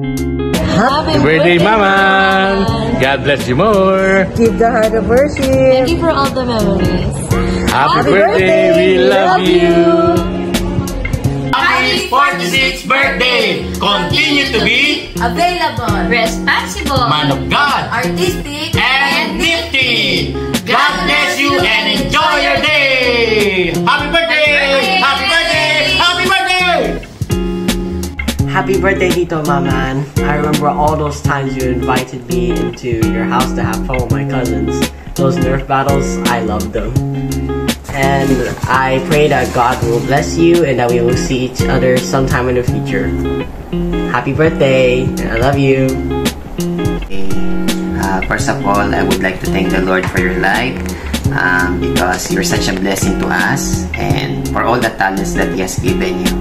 Happy birthday, Mama! God bless you more! Give the heart of worship! Thank you for all the memories. Happy birthday! We love you! Happy 46th birthday! Continue to be Available, responsible, man of God, artistic, and nifty! God bless you and enjoy your day! Happy birthday! Happy birthday! Happy birthday! Happy birthday, Tito Maman. I remember all those times you invited me into your house to have fun with my cousins. Those Nerf battles, I loved them. And I pray that God will bless you and that we will see each other sometime in the future. Happy birthday, and I love you. First of all, I would like to thank the Lord for your life because you're such a blessing to us and for all the talents that He has given you.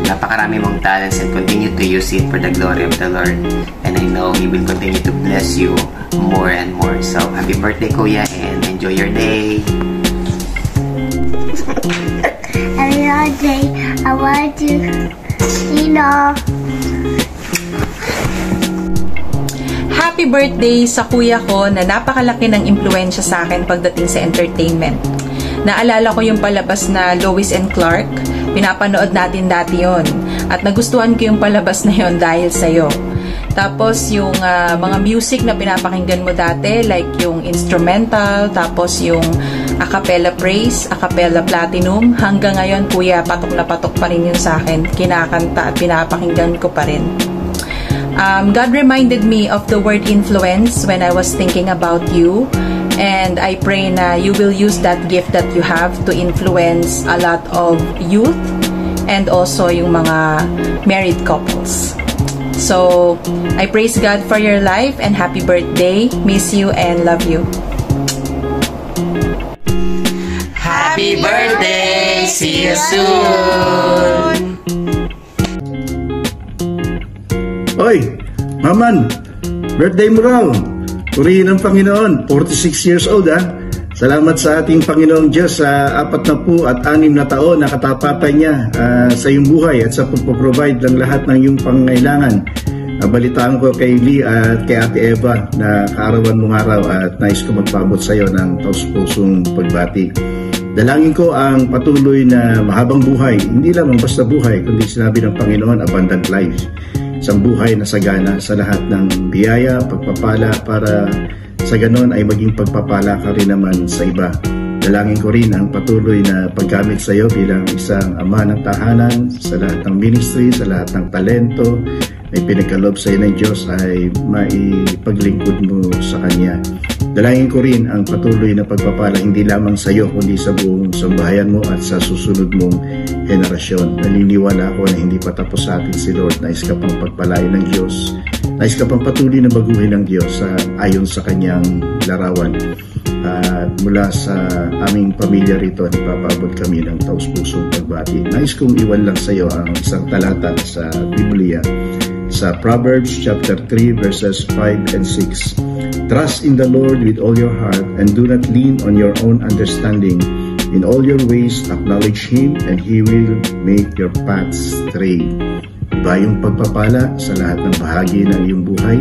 Napakarami mong talents and continue to use it for the glory of the Lord. And I know He will continue to bless you more and more. So, happy birthday, Kuya, and enjoy your day. Happy birthday. I want to, Happy birthday sa kuya ko na napakalaki ng impluensya sa akin pagdating sa entertainment. Naalala ko yung palabas na Lois and Clark. Pinapanood natin dati yon at nagustuhan ko yung palabas na yon dahil sa'yo. Tapos yung mga music na pinapakinggan mo dati, like yung instrumental, tapos yung a cappella praise, a cappella platinum, hanggang ngayon kuya, patok na patok pa rin yun sa akin. Kinakanta at pinapakinggan ko pa rin. God reminded me of the word influence when I was thinking about you. And I pray na you will use that gift that you have to influence a lot of youth and also yung mga married couples. So, I praise God for your life and happy birthday. Miss you and love you. Happy birthday! See you soon! Hoy, Maman! Birthday mo raw! Purihin ang Panginoon, 46 years old Salamat sa ating Panginoong Diyos sa 46 na taon na katapatan niya sa iyong buhay at sa pagpaprovide ng lahat ng iyong pangangailangan. Balitaan ko kay Lee at kay Ate Eva na kaarawan mong araw at nais ko magpabot sa iyo ng taus-pusong pagbati. Dalangin ko ang patuloy na mahabang buhay, hindi lamang basta buhay, kundi sinabi ng Panginoon, abundant life. Isang buhay na sagana sa lahat ng biyaya, pagpapala para sa ganon ay maging pagpapala ka rin naman sa iba. Dalangin ko rin ang patuloy na paggamit sa iyo bilang isang ama ng tahanan sa lahat ng ministry, sa lahat ng talento ay pinagkaloob sa iyo ng Diyos ay maipaglingkod mo sa Kanya. Dalangin ko rin ang patuloy na pagpapala hindi lamang sa iyo kundi sa buong sambahayan mo at sa susunod mong henerasyon. Naniniwala ako na hindi pa tapos sa atin si Lord. Nais ka pang pagpalain ng Diyos. Nais ka pang patuloy na baguhin ng Diyos ayon sa Kanyang larawan. At mula sa aming pamilya rito, nagpapabot kami ng taus-pusong pagbati. Nais kong iwan lang sa iyo ang isang talata sa Biblia sa Proverbs chapter 3 verses 5 and 6. Trust in the Lord with all your heart and do not lean on your own understanding. In all your ways acknowledge Him and He will make your paths straight. Iba yung pagpapala sa lahat ng bahagi ng iyong buhay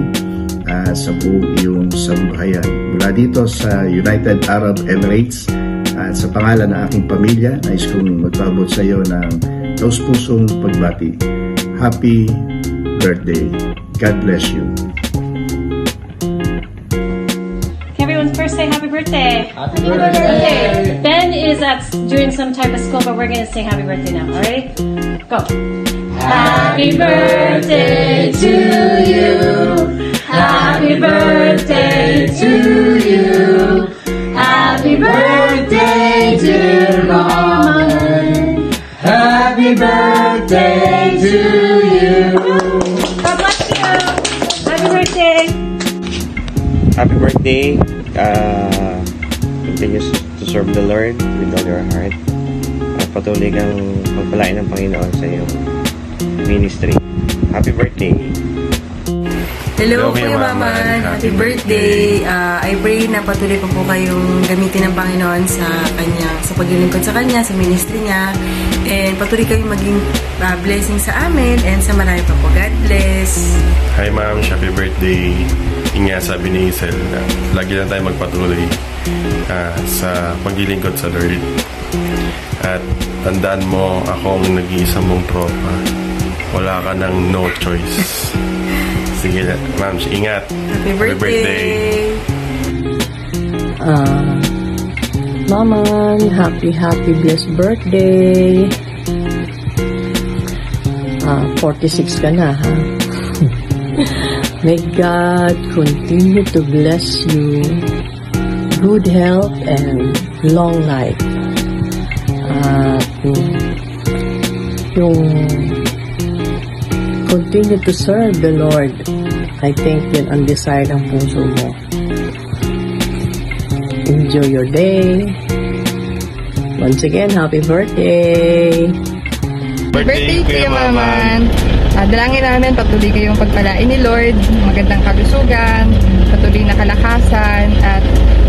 sa buong iyong sambahayan. Mula dito sa United Arab Emirates at sa pangalan ng aking pamilya, nais kong magpabot sa iyo ng taus-pusong pagbati. Happy birthday. God bless you. Everyone first say happy birthday. Happy birthday! Ben is doing some type of school, but we're going to sing happy birthday now. All right? Go. Happy birthday to you. Happy birthday to you. Happy birthday, dear Mama. Happy birthday to you. God bless you. Happy birthday. Happy birthday. Continue to serve the Lord with all your heart. Patuloy kang pagpalain ng Panginoon sa iyong ministry. Happy birthday. Hello, Kuya Maman. Happy birthday. I pray na patuloy po kayong gamitin ng Panginoon sa kanya, sa paglilingkod sa kanya, sa ministry niya. And patuloy kayong maging blessing sa amin and sa marami pa po. God bless. Hi ma'am, happy birthday. Inga, sabi ni Hazel na lagi lang tayo magpatuloy sa paglilingkod sa Lord. At tandaan mo, akong nag-iisa mong tropa. Wala ka nang no choice. Sige na, ma'am, ingat. Happy birthday. Maman, happy blessed birthday. 46 ka na, ha? May God continue to bless you. Good health and long life. Yung continue to serve the Lord. I think yun ang desire ng puso mo. Enjoy your day. Once again, happy birthday! Birthday Kuya Maman! Dalangin namin patuloy kayong pagpalain ni Lord, magandang kalusugan, patuloy na kalakasan, at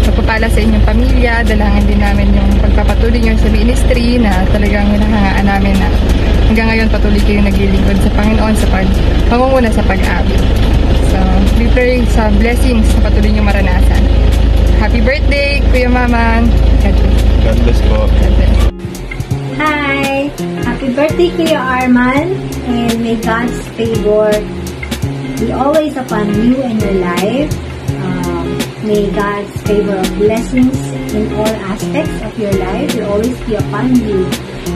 pagpapala sa inyong pamilya. Dalangin din namin yung pagpapatuloy nyo sa ministry na talagang hinahangaan namin na hanggang ngayon patuloy kayong naglilingkod sa Panginoon sa pangunguna sa pag-abi. So, we pray sa blessings na patuloy nyo maranasan. Happy birthday, Kuya Maman! God bless. God bless po. God bless. Hi! Happy birthday, Kuya Arman, and may God's favor be always upon you and your life. May God's favor of blessings in all aspects of your life will always be upon you.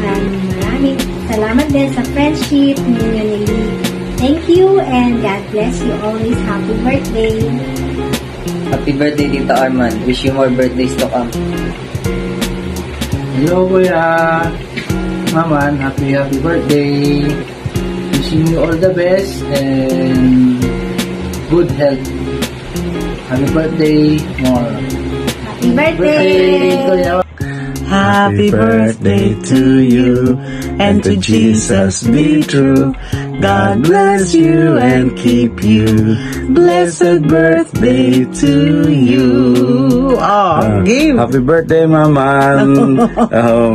And maraming salamat din sa friendship ninyo ni Lee. Thank you and God bless you always. Happy birthday! Happy birthday, Tita Arman. Wish you more birthdays to come. Hello, Kuya Maman. Happy birthday. Wishing you all the best and good health. Happy birthday, more. Happy birthday! Happy birthday to you, and to Jesus be true. God bless you and keep you. Blessed birthday to you. Happy birthday, Maman.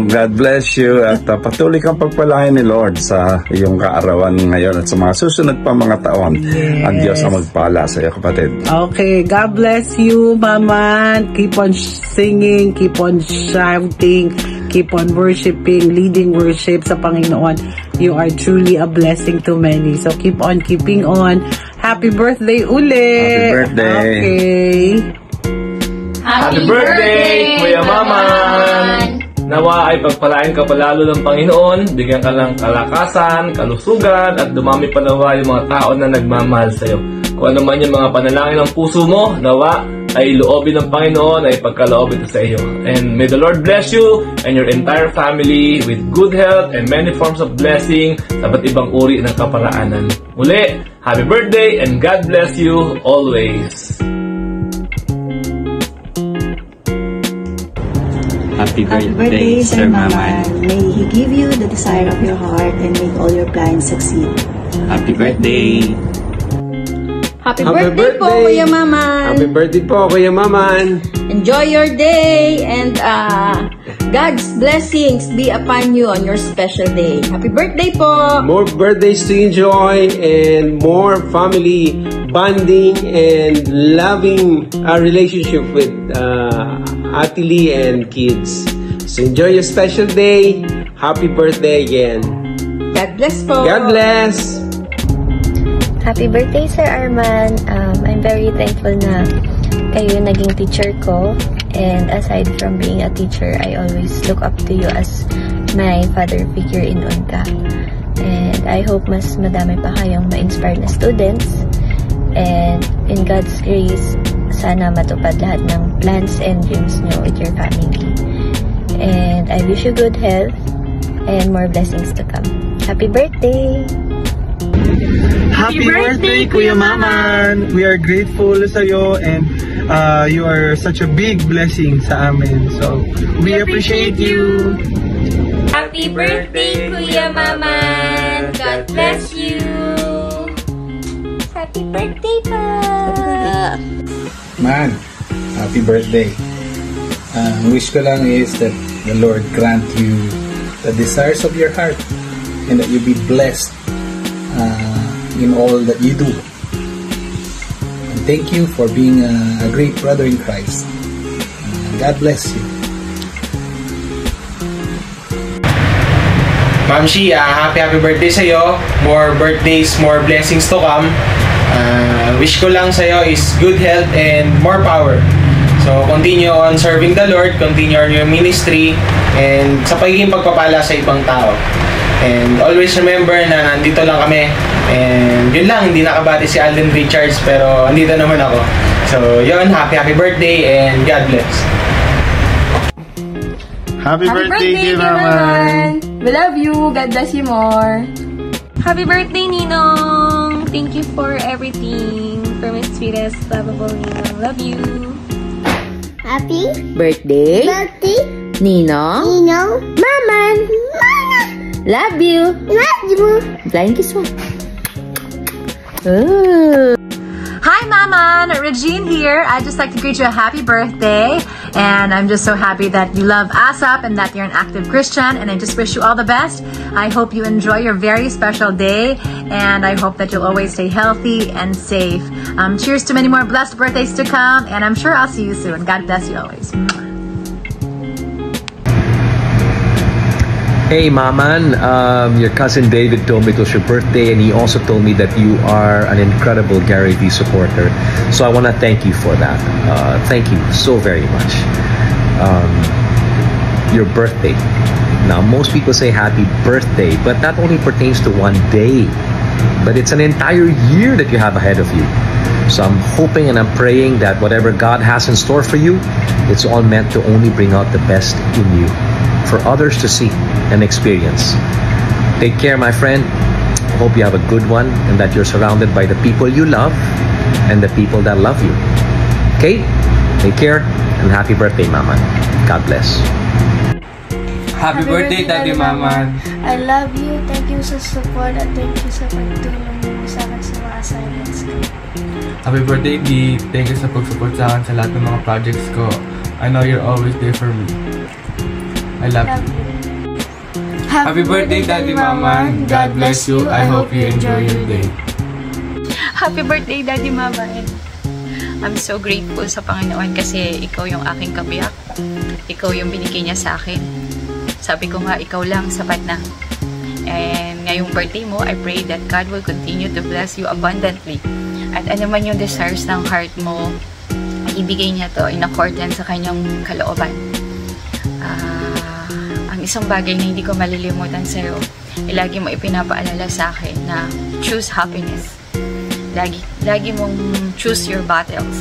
God bless you at patuloy kang pagpalain ni Lord sa iyong kaarawan ngayon at sa mga susunod pa mga taon. Yes. Ang Diyos ang magpala sa iyo, kapatid. Okay, God bless you, Maman. Keep on singing, keep on shouting, keep on worshiping, leading worship sa Panginoon. You are truly a blessing to many. So keep on keeping on. Happy birthday ulit. Happy birthday. Okay. Happy birthday, Kuya Maman! Nawa ay pagpalain ka palalo ng Panginoon, bigyan ka ng kalakasan, kalusugan, at dumami pa nawa yung mga tao na nagmamahal sa iyo. Kung ano man yung mga panalangin ng puso mo, nawa ay loobin ng Panginoon, ay pagkaloob ito sa iyo. And may the Lord bless you and your entire family with good health and many forms of blessing sa iba't ibang uri ng kaparaanan. Muli, happy birthday and God bless you always! Happy birthday, Sir Maman. May He give you the desire of your heart and make all your plans succeed. Happy birthday! Happy birthday po, Kuya Maman! Happy birthday po, Kuya Maman! Enjoy your day and God's blessings be upon you on your special day. Happy birthday po! More birthdays to enjoy and more family bonding and loving relationship with Ate Lee and kids. So enjoy your special day. Happy birthday again. God bless po! God bless! Happy birthday, Sir Arman. I'm very thankful na kayo naging teacher ko. And aside from being a teacher, I always look up to you as my father figure in UNCA. And I hope mas madami pa kayong ma-inspire na students. And in God's grace, sana matupad lahat ng plans and dreams nyo with your family. And I wish you good health and more blessings to come. Happy birthday! Happy birthday, Kuya Maman! We are grateful sa iyo and you are such a big blessing sa amin. So, we appreciate you. Happy birthday, Kuya Maman! God bless you! Happy birthday pa! Man, happy birthday. Wish ko lang is that the Lord grant you the desires of your heart, and that you be blessed in all that you do. And thank you for being a great brother in Christ. God bless you. Ma'am Shi, happy birthday sa'yo. More birthdays, more blessings to come. Wish ko lang sa'yo is good health and more power. So, continue on serving the Lord, continue on your ministry, and sa pagiging pagpapala sa ibang tao. And always remember na nandito lang kami. And yun lang, hindi nakabati si Alden Richards, pero andito naman ako. So, yun, happy birthday, and God bless. Happy birthday, dear Mama. We love you. God bless you more. Happy birthday, Ninong! Thank you for everything. For my sweetest, lovable Ninong. Love you. Happy Birthday. Ninong. Maman. Love you. Flying kiss mo. Hi, Mama! Regine here. I'd just like to greet you a happy birthday. And I'm just so happy that you love ASAP and that you're an active Christian. And I just wish you all the best. I hope you enjoy your very special day. And I hope that you'll always stay healthy and safe. Cheers to many more blessed birthdays to come. And I'm sure I'll see you soon. God bless you always. Hey Maman, your cousin David told me it was your birthday, and he also told me that you are an incredible Gary Vee supporter. So I want to thank you for that. Thank you so very much. Your birthday. Now, most people say happy birthday, but that only pertains to one day. But it's an entire year that you have ahead of you. So I'm hoping and I'm praying that whatever God has in store for you, it's all meant to only bring out the best in you for others to see and experience. Take care, my friend. Hope you have a good one and that you're surrounded by the people you love and the people that love you. Okay? Take care and happy birthday, Mama. God bless. Happy birthday, Daddy Mama. I love you. Thank you sa support at thank you sa pagtulong mo sa akin sa mga assignments ko. Happy birthday, Dee. Thank you sa pag-support sa akin sa lahat ng mga projects ko. I know you're always there for me. I love you. Happy birthday, Daddy Mama. God bless you. I hope you enjoy your day. Happy birthday, Daddy Mama. I'm so grateful sa Panginoon kasi ikaw yung aking kabiyak. Ikaw yung binigay niya sa akin. Sabi ko nga, ikaw lang sapat na. And ngayong birthday mo, I pray that God will continue to bless you abundantly. At ano man yung desires ng heart mo, ibigay niya to in accordance sa kanyang kalooban. Ang isang bagay na hindi ko malilimutan sa'yo, lagi mo ipinapaalala sa akin na choose happiness. Lagi mong choose your battles.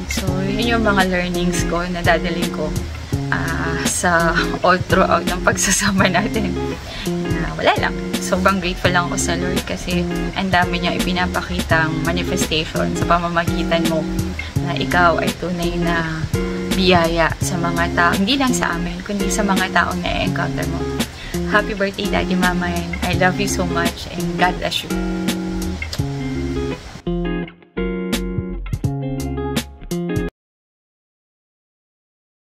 So, yun yung mga learnings ko na dadaling ko sa all throughout ng pagsasama natin. Wala lang. Sobrang grateful lang ako sa Lord kasi ang dami niya ipinapakitang manifestation sa pamamagitan mo na ikaw ay tunay na biyaya sa mga tao, hindi lang sa amin, kundi sa mga taong na-encounter mo. Happy birthday, Daddy Mama, and I love you so much, and God bless you.